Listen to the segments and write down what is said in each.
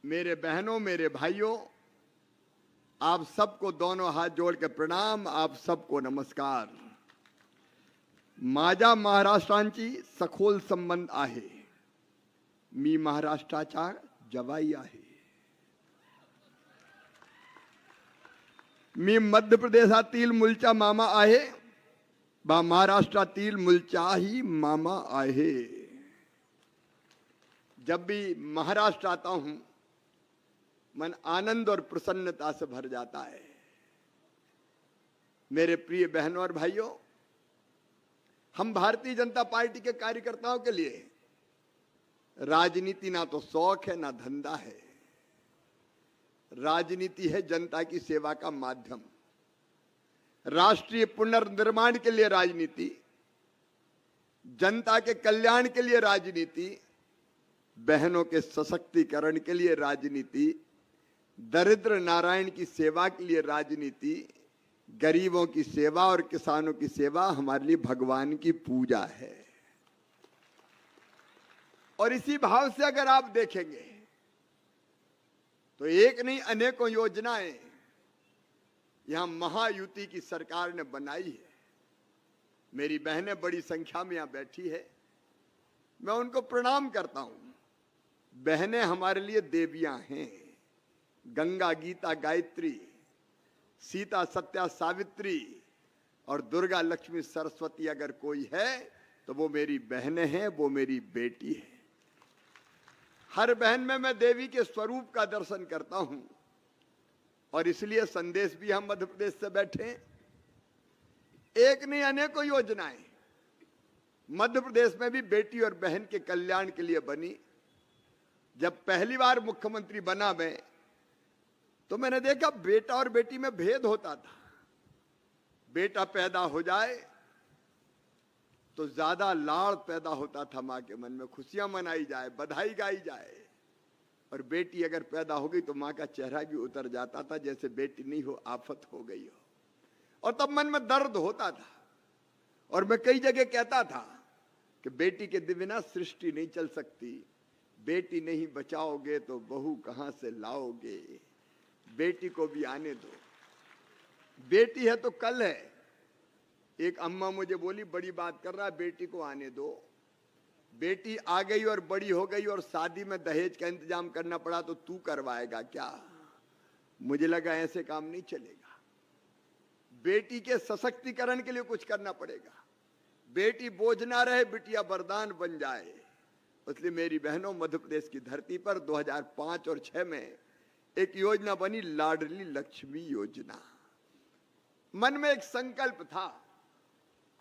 मेरे बहनों, मेरे भाइयों, आप सबको दोनों हाथ जोड़ के प्रणाम, आप सबको नमस्कार। माझा महाराष्ट्रांची सखोल संबंध आहे। मी महाराष्ट्राचा जवाई आहे। मी मध्य प्रदेशातील मूळचा मामा आहे, बा महाराष्ट्रातील मूळचाही मामा आहे। जब भी महाराष्ट्र आता हूं, मन आनंद और प्रसन्नता से भर जाता है। मेरे प्रिय बहनों और भाइयों, हम भारतीय जनता पार्टी के कार्यकर्ताओं के लिए राजनीति ना तो शौक है ना धंधा है। राजनीति है जनता की सेवा का माध्यम। राष्ट्रीय पुनर्निर्माण के लिए राजनीति, जनता के कल्याण के लिए राजनीति, बहनों के सशक्तिकरण के लिए राजनीति, दरिद्र नारायण की सेवा के लिए राजनीति, गरीबों की सेवा और किसानों की सेवा हमारे लिए भगवान की पूजा है। और इसी भाव से अगर आप देखेंगे तो एक नहीं अनेकों योजनाएं यहां महायुति की सरकार ने बनाई है। मेरी बहनें बड़ी संख्या में यहां बैठी है, मैं उनको प्रणाम करता हूं। बहनें हमारे लिए देवियां हैं। गंगा, गीता, गायत्री, सीता, सत्या, सावित्री और दुर्गा, लक्ष्मी, सरस्वती अगर कोई है तो वो मेरी बहनें हैं, वो मेरी बेटी है। हर बहन में मैं देवी के स्वरूप का दर्शन करता हूं और इसलिए संदेश भी हम मध्य प्रदेश से बैठे। एक नहीं अनेकों योजनाएं मध्य प्रदेश में भी बेटी और बहन के कल्याण के लिए बनी। जब पहली बार मुख्यमंत्री बना मैं, तो मैंने देखा बेटा और बेटी में भेद होता था। बेटा पैदा हो जाए तो ज्यादा लाड़ पैदा होता था, मां के मन में खुशियां मनाई जाए, बधाई गाई जाए। और बेटी अगर पैदा हो गई तो मां का चेहरा भी उतर जाता था, जैसे बेटी नहीं हो, आफत हो गई हो। और तब मन में दर्द होता था। और मैं कई जगह कहता था कि बेटी के बिना सृष्टि नहीं चल सकती। बेटी नहीं बचाओगे तो बहू कहां से लाओगे। बेटी को भी आने दो। बेटी है तो कल है। एक अम्मा मुझे बोली, बड़ी बात कर रहा है, बेटी को आने दो। बेटी आ गई और बड़ी हो गई और शादी में दहेज का इंतजाम करना पड़ा तो तू करवाएगा क्या? मुझे लगा ऐसे काम नहीं चलेगा। बेटी के सशक्तिकरण के लिए कुछ करना पड़ेगा। बेटी बोझ ना रहे, बिटिया वरदान बन जाए। इसलिए मेरी बहनों, मध्य प्रदेश की धरती पर 2005 और 6 में एक योजना बनी, लाडली लक्ष्मी योजना। मन में एक संकल्प था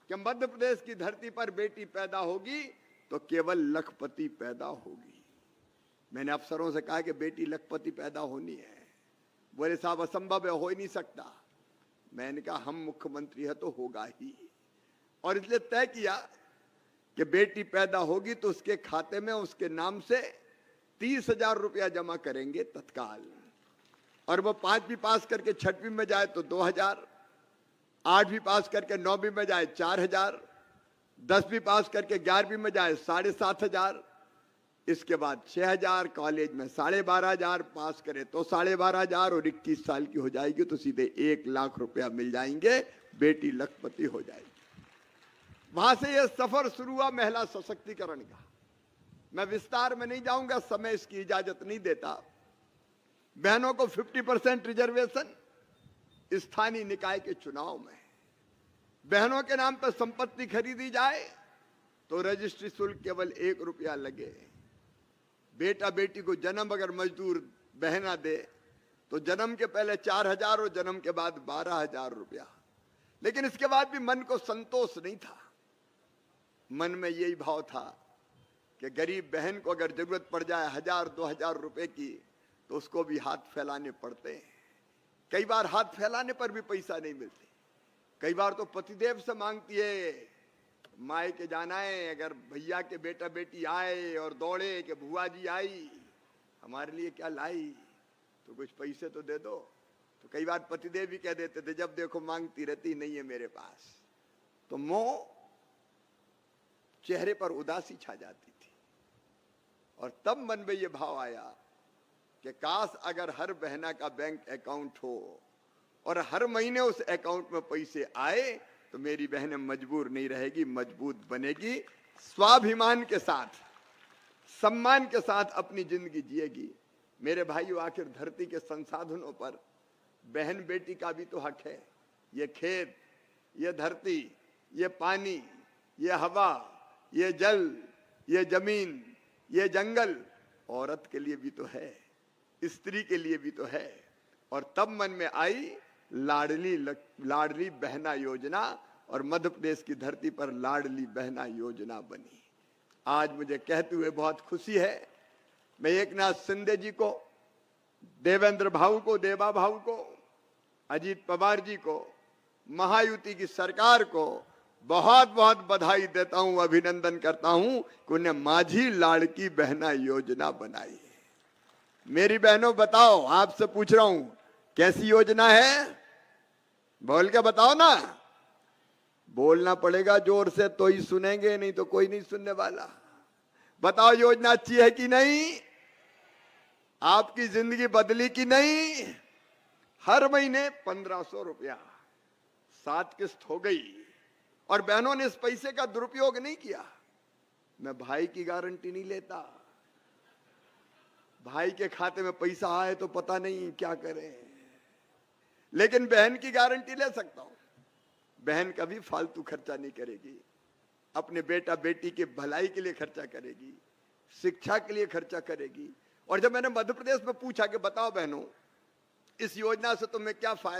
कि मध्य प्रदेश की धरती पर बेटी पैदा होगी तो केवल लखपति पैदा होगी। मैंने अफसरों से कहा कि बेटी लखपति पैदा होनी है। बोले साहब असंभव है, हो ही नहीं सकता। मैंने कहा हम मुख्यमंत्री है तो होगा ही। और इसलिए तय किया कि बेटी पैदा होगी तो उसके खाते में उसके नाम से 30,000 रुपया जमा करेंगे तत्काल। और वो 5वीं पास करके 6वीं में जाए तो 2,000, 8वीं पास करके 9वीं में जाए 4,000, 10वीं पास करके 11वीं में जाए 7,500, इसके बाद 6,000, कॉलेज में 12,500, पास करे तो 12,500 और 21 साल की हो जाएगी तो सीधे 1 लाख रुपया मिल जाएंगे। बेटी लखपति हो जाएगी। वहां से यह सफर शुरू हुआ महिला सशक्तिकरण का। मैं विस्तार में नहीं जाऊंगा, समय इसकी इजाजत नहीं देता। बहनों को 50% रिजर्वेशन स्थानीय निकाय के चुनाव में। बहनों के नाम पर संपत्ति खरीदी जाए तो रजिस्ट्री शुल्क केवल 1 रुपया लगे। बेटा बेटी को जन्म अगर मजदूर बहना दे तो जन्म के पहले 4,000 और जन्म के बाद 12,000 रुपया। लेकिन इसके बाद भी मन को संतोष नहीं था। मन में यही भाव था कि गरीब बहन को अगर जरूरत पड़ जाए 1,000-2,000 रुपए की तो उसको भी हाथ फैलाने पड़ते हैं। कई बार हाथ फैलाने पर भी पैसा नहीं मिलते। कई बार तो पतिदेव से मांगती है, माए के जाना है, अगर भैया के बेटा बेटी आए और दौड़े कि बुआ जी आई, हमारे लिए क्या लाई, तो कुछ पैसे तो दे दो। तो कई बार पतिदेव भी कह देते थे, जब देखो मांगती रहती, नहीं है मेरे पास। तो मोह, चेहरे पर उदासी छा जाती थी। और तब मन में ये भाव आया कि काश अगर हर बहना का बैंक अकाउंट हो और हर महीने उस अकाउंट में पैसे आए तो मेरी बहनें मजबूर नहीं रहेगी, मजबूत बनेगी, स्वाभिमान के साथ, सम्मान के साथ अपनी जिंदगी जिएगी। मेरे भाइयों, आखिर धरती के संसाधनों पर बहन बेटी का भी तो हक है। ये खेत, ये धरती, ये पानी, ये हवा, ये जल, ये जमीन, ये जंगल औरत के लिए भी तो है, स्त्री के लिए भी तो है। और तब मन में आई लाडली बहना योजना और मध्य प्रदेश की धरती पर लाडली बहना योजना बनी। आज मुझे कहते हुए बहुत खुशी है। मैं एकनाथ शिंदे जी को, देवेंद्र भाऊ को, देवा भाऊ को, अजीत पवार जी को, महायुति की सरकार को बहुत बहुत बधाई देता हूं, अभिनंदन करता हूं कि उन्हें माझी लाड़की बहना योजना बनाई है। मेरी बहनों बताओ, आपसे पूछ रहा हूं, कैसी योजना है? बोल के बताओ ना। बोलना पड़ेगा जोर से तो ही सुनेंगे, नहीं तो कोई नहीं सुनने वाला। बताओ योजना अच्छी है कि नहीं? आपकी जिंदगी बदली कि नहीं? हर महीने 1500 रुपया 7 किस्त हो गई और बहनों ने इस पैसे का दुरुपयोग नहीं किया। मैं भाई की गारंटी नहीं लेता, भाई के खाते में पैसा आए तो पता नहीं क्या करें, लेकिन बहन की गारंटी ले सकता हूं। बहन कभी फालतू खर्चा नहीं करेगी, अपने बेटा बेटी के भलाई के लिए खर्चा करेगी, शिक्षा के लिए खर्चा करेगी। और जब मैंने मध्य प्रदेश में पूछा कि बताओ बहनों, इस योजना से तुम्हें क्या फायदा